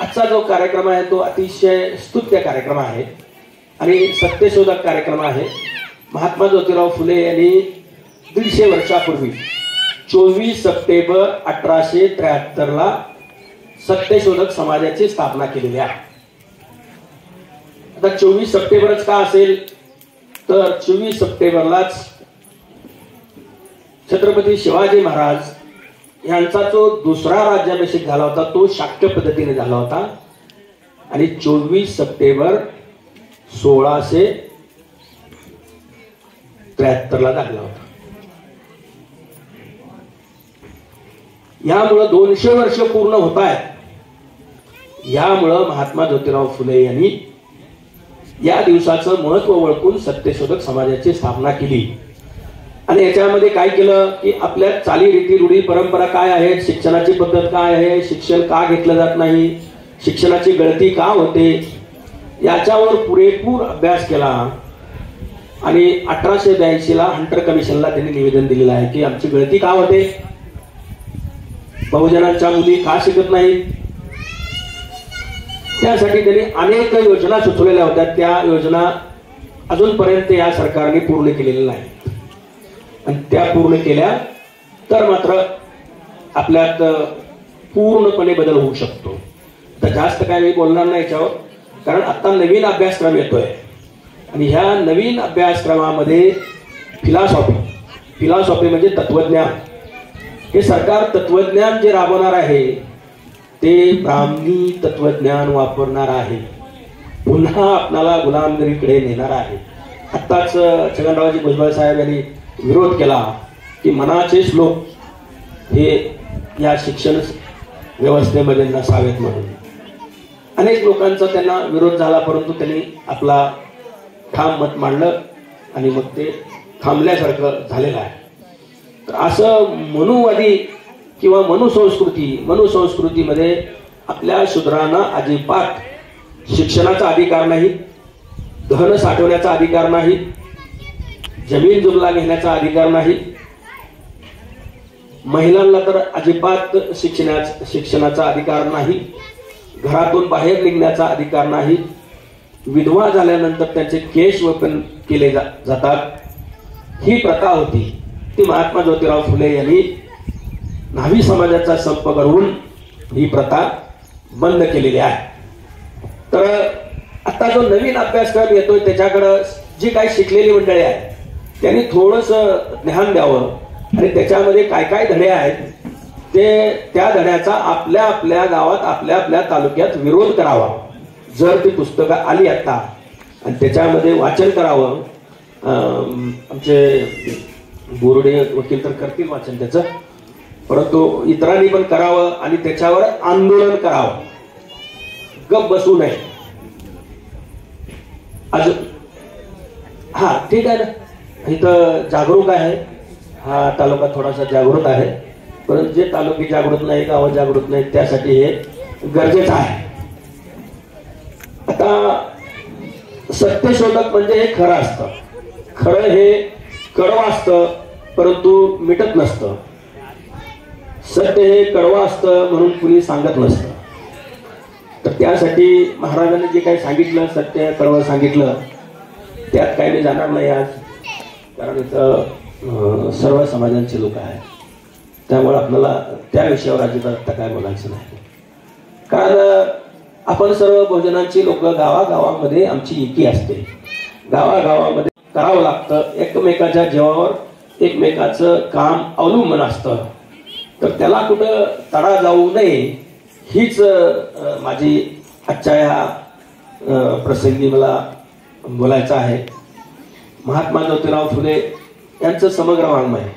आजचा जो कार्यक्रम आहे तो अतिशय स्तुत्य कार्यक्रम आहे आणि सत्यशोधक कार्यक्रम आहे. महात्मा ज्योतिराव फुले यांनी 150 वर्षापूर्वी 24 सप्टेंबर 1873 सत्यशोधक समाजाची स्थापना केलेली आहे. आता 24 सप्टेंबरच का असेल तर 24 सप्टेंबरलाच छत्रपती शिवाजी महाराज यांचा जो दुसरा राज्याभिषेक झाला होता तो शाक्य पद्धतीने झाला होता. आणि 24 सप्टेंबर 1673 झाला होता. यामुळं 200 वर्ष पूर्ण होत आहेत. यामुळं महात्मा ज्योतिराव फुले यांनी या दिवसाचं महत्व ओळखून सत्यशोधक समाजाची स्थापना केली. आणि याच्यामध्ये काय केलं की आपल्या चाली रीती रूढी परंपरा काय आहेत, शिक्षणाची पद्धत काय आहे, शिक्षण का घेतलं जात नाही, शिक्षणाची गळती का होते, याच्यावर पुरेपूर अभ्यास केला. आणि 1882 हंटर कमिशनला त्यांनी निवेदन दिलेलं आहे की आमची गळती का होते, बहुजनांच्या मुली का शिकत नाहीत. त्यासाठी त्यांनी अनेक योजना सुचवलेल्या होत्या. त्या योजना अजूनपर्यंत या सरकारने पूर्ण केलेल्या नाहीत. आणि त्या पूर्ण केल्या तर मात्र आपल्यात पूर्णपणे बदल होऊ शकतो. तर जास्त काय मी बोलणार नाही याच्यावर, कारण आता नवीन अभ्यासक्रम येतोय आणि ह्या नवीन अभ्यासक्रमामध्ये फिलॉसॉफी म्हणजे तत्वज्ञान. हे सरकार तत्वज्ञान जे राबवणार आहे ते ब्राह्मणी तत्वज्ञान वापरणार आहे. पुन्हा आपल्याला गुलामगिरीकडे नेणार आहे. आत्ताच छगनरावजी भुजबळ साहेब यांनी विरोध केला की मनाचेच लोक हे या शिक्षण व्यवस्थेमध्ये नसावेत म्हणून. अनेक लोकांचा त्यांना विरोध झाला, परंतु त्यांनी आपला ठाम मत मांडलं आणि मग ते थांबल्यासारखं झालेलं आहे. तर असं मनुवादी किंवा मनुसंस्कृतीमध्ये आपल्या शूद्रांना अजिबात शिक्षणाचा अधिकार नाही, धन साठवण्याचा अधिकार नाही, जमीन जुमला घेण्याचा अधिकार नाही, महिलांना तर अजिबात शिक्षणाचा अधिकार नाही, घरातून बाहेर निघण्याचा अधिकार नाही, विधवा झाल्यानंतर त्यांचे केश वपन केले जातात. ही प्रथा होती, ती महात्मा ज्योतिराव फुले यांनी न्हावी समाजाचा संप करून ही प्रथा बंद केलेली आहे. तर आता जो नवीन अभ्यासक्रम येतोय त्याच्याकडे जी काही शिकलेली मंडळी आहेत त्यांनी थोडस ज्ञान द्यावं आणि त्याच्यामध्ये काय काय धडे आहेत ते त्या धड्याचा आपल्या आपल्या गावात आपल्या आपल्या तालुक्यात विरोध करावा. जर ती पुस्तकं आली आता आणि त्याच्यामध्ये वाचन करावं, आमचे बोर्डे वकील तर करतील वाचन त्याचं, परंतु इतरांनी पण करावं आणि त्याच्यावर आंदोलन करावं, गप बसू नये. अजून हा ठीक आहे ना, इथं जागरूक आहे, हा तालुका थोडासा जागृत आहे, परंतु जे तालुके जागृत नाही, गाव जागृत नाही, त्यासाठी हे गरजेचं आहे. आता सत्यशोधक म्हणजे हे खरं असतं, खरं हे कडवं असतं परंतु मिटत नसतं. सत्य हे कडवं असतं म्हणून कुणी सांगत नसतं. तर त्यासाठी महाराजांनी जे काही सांगितलं, सत्य कडवं सांगितलं, त्यात काही मी जाणार नाही आज, कारण इथं सर्व समाजांचे लोक आहेत, त्यामुळे आपल्याला त्या विषयावर अजिबात काय बोलायचं नाही. कारण आपण सर्व बहुजनांची लोक गावागावामध्ये आमची एकी असते, गावागावामध्ये करावं लागतं, एकमेकाच्या जीवावर एकमेकाचं काम अवलंबून असतं. तर त्याला कुठं तडा जाऊ नये हीच माझी आजच्या या प्रसंगी मला बोलायचं आहे. महात्मा ज्योतिराव फुले यांचं समग्र वाङ्मय,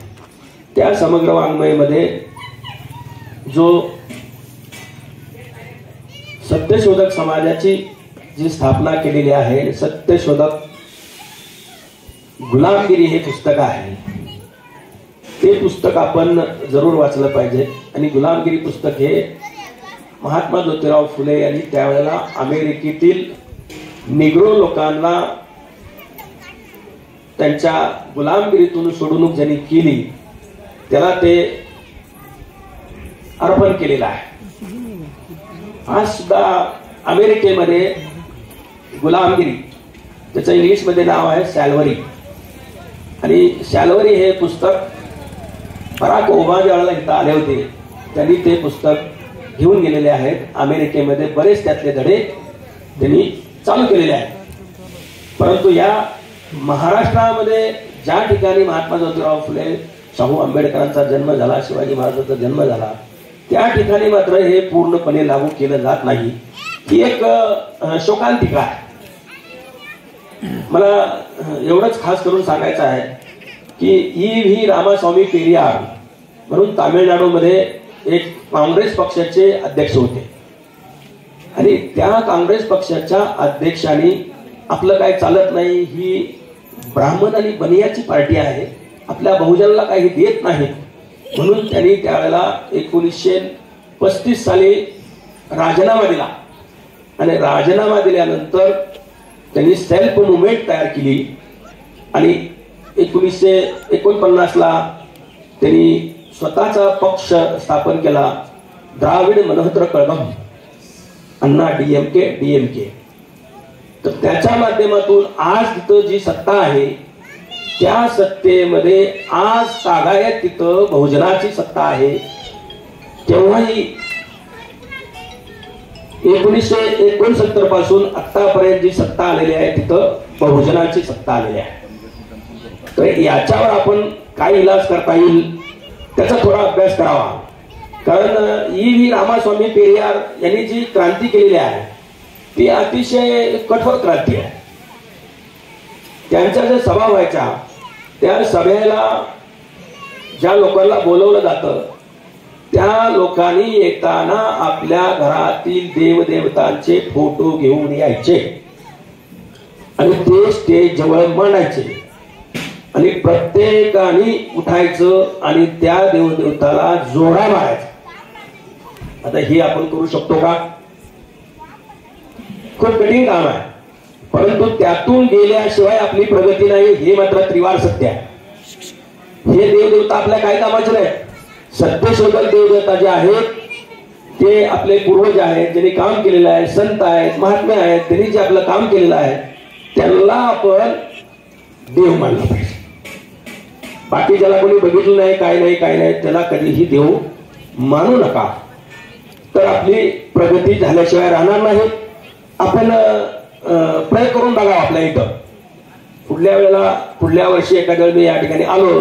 त्या समग्र वाङ्मयमध्ये जो सत्यशोधक समाजाची जी स्थापना केलेली आहे, सत्यशोधक गुलामगिरी हे पुस्तक आहे, ते पुस्तक आपण जरूर वाचलं पाहिजे. आणि गुलामगिरी पुस्तक हे महात्मा ज्योतिराव फुले यांनी त्यावेळेला अमेरिकेतील निग्रो लोकांना त्यांच्या गुलामगिरीतून सोडवणूक ज्यांनी केली त्याला ते अर्पण केलेलं आहे. आज सुद्धा अमेरिकेमध्ये गुलामगिरी, त्याचं इंग्लिशमध्ये नाव आहे सॅल्वरी, आणि सॅल्वरी हे पुस्तक बराक ओबामा ज्यावेळेला इथं आले होते त्यांनी ते पुस्तक घेऊन गेलेले आहेत. अमेरिकेमध्ये बरेच त्यातले धडे त्यांनी चालू केलेले आहेत. परंतु या महाराष्ट्रामध्ये ज्या ठिकाणी महात्मा ज्योतिराव फुले, शाहू आंबेडकरांचा जन्म झाला, शिवाजी महाराजांचा जन्म झाला, त्या ठिकाणी मात्र हे पूर्णपणे लागू केलं जात नाही. ही एक शोकांतिका आहे. मला एवढंच खास करून सांगायचं आहे की ई.व्ही. रामास्वामी पेरियार म्हणून तामिळनाडूमध्ये एक काँग्रेस पक्षाचे अध्यक्ष होते, आणि त्या काँग्रेस पक्षाच्या अध्यक्षांनी आपलं काय चालत नाही, ही ब्राह्मण आणि बनियाची पार्टी आहे, आपल्या बहुजनाला काही देत नाही, म्हणून त्यांनी त्यावेळेला 1935 साली राजीनामा दिला. आणि राजीनामा दिल्यानंतर त्यांनी सेल्फ मुवमेंट तयार केली आणि 1949 ला त्यांनी स्वतःचा पक्ष स्थापन केला, द्राविड मनोहत्र कळघम, अण्णा डीएमके. तर त्याच्या माध्यमातून आज तिथं जी सत्ता आहे त्या सत्तेमध्ये आज तागायत तिथं बहुजनाची सत्ता आहे. तेव्हाही 1969 पासून आतापर्यंत जी सत्ता आलेली आहे तिथं बहुजनाची सत्ता आलेली आहे. तर याच्यावर आपण काय इलाज करता येईल त्याचा थोडा अभ्यास करावा. कारण ई.व्ही. रामास्वामी पेरियार यांनी जी क्रांती केलेली आहे ती अतिशय कठोर क्रांती आहे. त्यांच्या ज्या सभा व्हायच्या त्या सभेला ज्या लोकांना बोलवलं जातं त्या लोकांनी येताना आपल्या घरातील देवदेवतांचे फोटो घेऊन यायचे आणि ते स्टेज जवळ मांडायचे आणि प्रत्येकाने उठायचं आणि त्या देवदेवताला जोडा मारायचा। आता हे आपण करू शकतो का? खूप कठीण काम आहे, परंतु त्यातून गेल्याशिवाय आपली प्रगती नाही हे मात्र त्रिवार सत्य आहे। हे देवदेवता आपल्या काय कामाचे नाही। सत्यशोधक देवदेवता जे आहेत ते आपले पूर्वज आहेत, ज्यांनी काम केलेलं आहे, संत आहेत, महात्मे आहेत, त्यांनी जे आपलं काम केलेलं आहे त्यांना आपण देव मानला पाहिजे। बाकी ज्याला कोणी बघितलं नाही, काय नाही त्याला कधीही देव मानू नका, तर आपली प्रगती झाल्याशिवाय राहणार नाही। आपण प्रयोग करून बघा आपल्या इथं। पुढल्या वर्षी एखाद्या वेळी मी या ठिकाणी आलो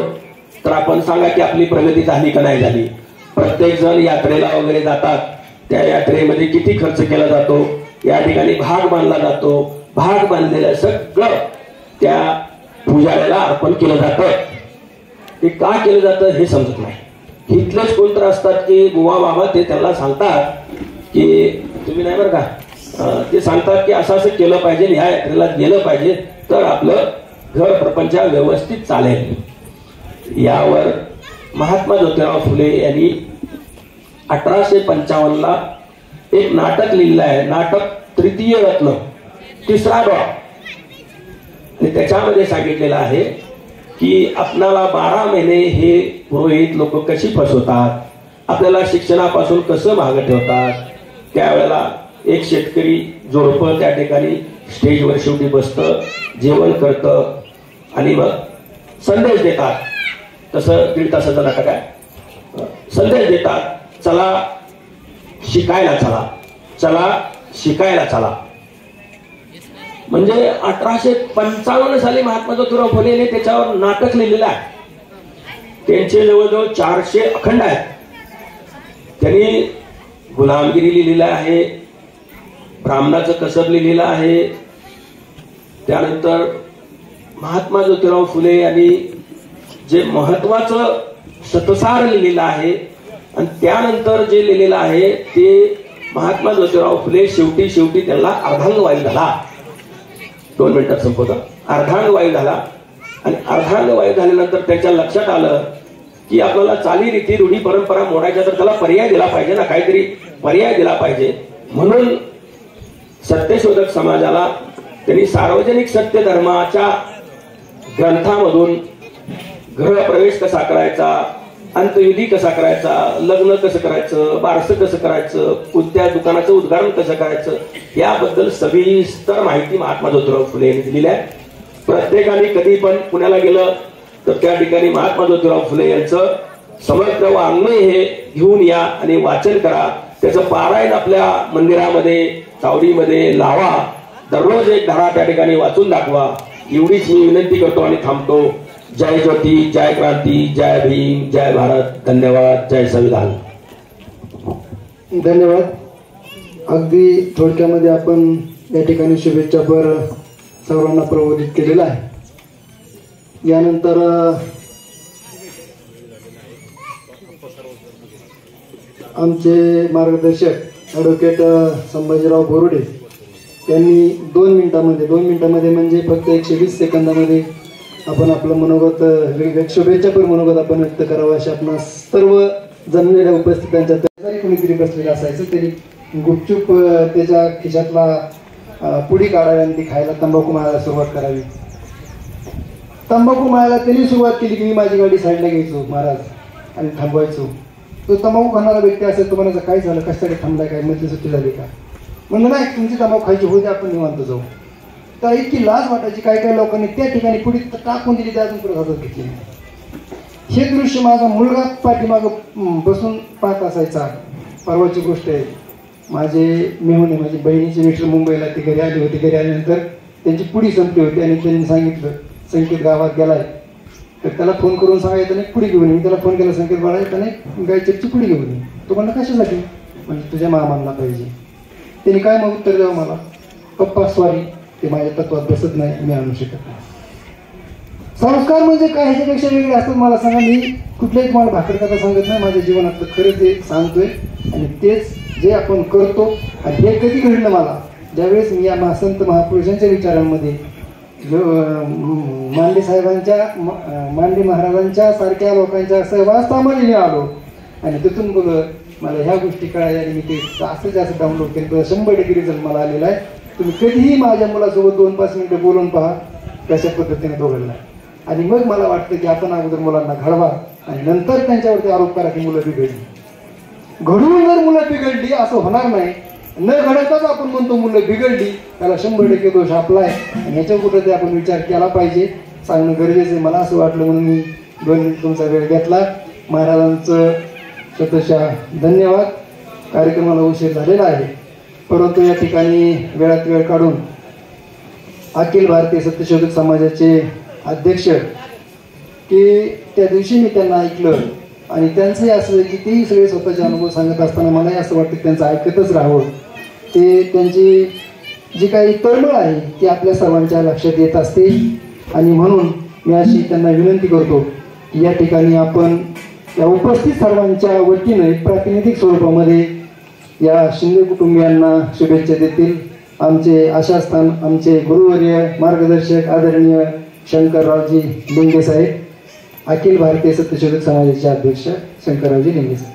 तर आपण सांगा की आपली प्रगती झाली का नाही झाली। प्रत्येक जण यात्रेला वगैरे जातात, त्या यात्रेमध्ये किती खर्च केला जातो, या ठिकाणी भाग बांधला जातो, भाग बांधलेलं सगळं त्या पुजाऱ्याला अर्पण केलं जातं। ते का केलं जातं हे समजत नाही। इथलेच कोणतर असतात की बुवा बाबा ते त्यांना सांगतात की तुम्ही नाही बरं का, ते सांगतात की असं असं केलं पाहिजे, ह्या यात्रेला गेलं पाहिजे तर आपलं घर प्रपंच व्यवस्थित चालेल। यावर महात्मा ज्योतिराव फुले यांनी 1855 ला एक नाटक लिहिलं आहे, नाटक तृतीय रत्न, तिसरा डॉ, आणि त्याच्यामध्ये सांगितलेलं आहे की आपणाला 12 महिने हे पुरोहित लोक कशी फसवतात, आपल्याला शिक्षणापासून कसं मागे ठेवतात। त्यावेळेला एक शेतकरी जोडपं त्या ठिकाणी स्टेजवर शेवटी बसतं, जेवण करतं आणि मग संदेश देतात। तसं 1.5 तासाचं नाटक आहे। संदेश देतात, चला शिकायला चला, चला शिकायला चला। म्हणजे 1855 साली महात्मा ज्योतिराव फुले यांनी त्याच्यावर नाटक लिहिलेलं आहे। त्यांचे जवळजवळ 400 अखंड आहेत। त्यांनी गुलामगिरी लिहिलेलं आहे, ब्राह्मणाचं कसब लिहिलेलं आहे, त्यानंतर महात्मा ज्योतिराव फुले यांनी जे महत्वाचं सतसार लिहिलेलं आहे आणि त्यानंतर जे लिहिलेलं आहे ते महात्मा ज्योतिराव फुले शेवटी त्यांना अर्धांगवायू झाला। 2 मिनिटात संपवतो। अर्धांगवायू झाला आणि अर्धांगवायू झाल्यानंतर त्याच्या लक्षात आलं की आपल्याला चालीरीती रूढी परंपरा मोडायच्या, तर त्याला पर्याय दिला पाहिजे ना, काहीतरी पर्याय दिला पाहिजे। म्हणून सत्यशोधक समाजाला त्यांनी सार्वजनिक सत्य धर्माच्या ग्रंथामधून गृहप्रवेश कसा करायचा, अंत्यविधी कसा करायचा, लग्न कसं करायचं, बारसं कसं करायचं, कोणत्या दुकानाचं उद्घाटन कसं करायचं, याबद्दल सविस्तर माहिती महात्मा ज्योतिराव फुले यांनी दिलेली आहे। प्रत्येकाने कधी पण पुण्याला गेलं तर त्या ठिकाणी महात्मा ज्योतिराव फुले यांचं समर्थ वाङ्मय हे घेऊन या आणि वाचन करा। त्याचं पारायण आपल्या मंदिरामध्ये, चावडीमध्ये लावा, दररोज एक धडा त्या ठिकाणी वाचून दाखवा। एवढीच मी विनंती करतो आणि थांबतो। जय ज्योती, जय क्रांती, जय भीम, जय भारत, धन्यवाद, जय संविधान। धन्यवाद। अगदी थोडक्यामध्ये आपण या ठिकाणी शुभेच्छापर सर्वांना प्रबोधित केलेला आहे। यानंतर आमचे मार्गदर्शक ॲडव्होकेट संभाजीराव बोरुडे यांनी 2 मिनिटांमध्ये म्हणजे फक्त 120 सेकंदामध्ये आपण आपलं मनोगत, शुभेच्छापर मनोगत आपण व्यक्त करावं अशा आपणा सर्व जमलेल्या उपस्थितांच्या जरी कोणीतरी बसलेलं असायचं तरी गुपचूप त्याच्या खिशातला पुडी काढावी आणि ती खायला तंबाखू मारायला सुरुवात करावी। तंबाखू मारायला त्यांनी सुरुवात केली की मी माझी गाडी साईडला घ्यायचो महाराज आणि थांबवायचो। तो तंबाखू खाणारा व्यक्ती असेल, तो म्हणायचा काय झालं, कशासाठी थांबलाय, काय मधली सुट्टी झाली का? म्हणजे नाही, तुमची तंबाखू खायची होती, आपण निवांत जाऊ। तर इतकी लाज वाटायची काही लोकांनी त्या ठिकाणी पुढे टाकून दिली, त्या अजून पुढे हातात घेतली। हे दृश्य माझा मुलगा पाठीमागं बसून पाहत असायचा। परवाची गोष्ट आहे, माझे मेहुणे, माझी बहिणीची मिस्टर मुंबईला ती घरी आली होती। घरी आल्यानंतर त्यांची पुडी संपली होती आणि त्यांनी सांगितलं संकेत गावात गेलाय तर त्याला फोन करून सांगायचं नाही पुडी घेऊन ये। मी त्याला फोन केला, संकेत बाळा नाही गायची पुडी घेऊन ये। तो म्हणला कशासाठी? म्हणजे तुझ्या मामांना पाहिजे। त्यांनी काय मग उत्तर द्यावं मला? पप्पा सॉरी, ते माझ्या तत्वात बसत नाही, मी आणू शकत नाही। संस्कार म्हणजे काय ह्याच्यापेक्षा वेगळे असतात मला सांगा. मी कुठल्याही तुम्हाला भाकड कथा सांगत नाही, माझ्या जीवनातलं खरं ते सांगतोय आणि तेच जे आपण करतो. आणि हे कधी घडलं मला, ज्यावेळेस मी या संत महापुरुषांच्या विचारांमध्ये मांडे साहेबांच्या मांडे महाराजांच्या सारख्या लोकांच्या सहवासामध्ये आलो आणि तिथून मला ह्या गोष्टी कळाल्या आणि मी ते जास्तीत जास्त डाउनलोड केलं. 100% रिझल्ट मला आलेला आहे. तुम्ही कधीही माझ्या मुलासोबत 2-5 मिनिटं बोलून पहा कशा पद्धतीने तो घडला. आणि मग मला वाटतं की आपण अगोदर मुलांना घडवा आणि नंतर त्यांच्यावरती आरोप करा की मुलं बिघडली. घडून जर मुलं बिघडली असं होणार नाही. न घडताच आपण म्हणतो मुलं बिघडली, त्याला 100% दोष आपला आहे आणि ह्याच्या कुठं ते आपण विचार केला पाहिजे, सांगणं गरजेचं आहे. मला असं वाटलं म्हणून मी 2 मिनिट तुमचा वेळ घेतला. महाराजांचं शतशः धन्यवाद. कार्यक्रमाला उशीर झालेला आहे, परंतु या ठिकाणी वेळात वेळ काढून अखिल भारतीय सत्यशोधक समाजाचे अध्यक्ष की त्या दिवशी मी त्यांना ऐकलं आणि त्यांचंही असं की तेही सगळे स्वतःचे अनुभव सांगत असताना मलाही असं वाटतं की त्यांचं ऐकतच राहावं. ते त्यांची जी काही तळमळ आहे ती आपल्या सर्वांच्या लक्षात येत असते आणि म्हणून मी अशी त्यांना विनंती करतो की या ठिकाणी आपण या उपस्थित सर्वांच्या वतीनं एक प्रातिनिधिक स्वरूपामध्ये या शिंदे कुटुंबियांना शुभेच्छा देतील आमचे आशास्थान, आमचे गुरुवर्य मार्गदर्शक आदरणीय शंकररावजी लिंगे साहेब, अखिल भारतीय सत्यशोधक समाजाचे अध्यक्ष शंकररावजी लिंगे साहेब.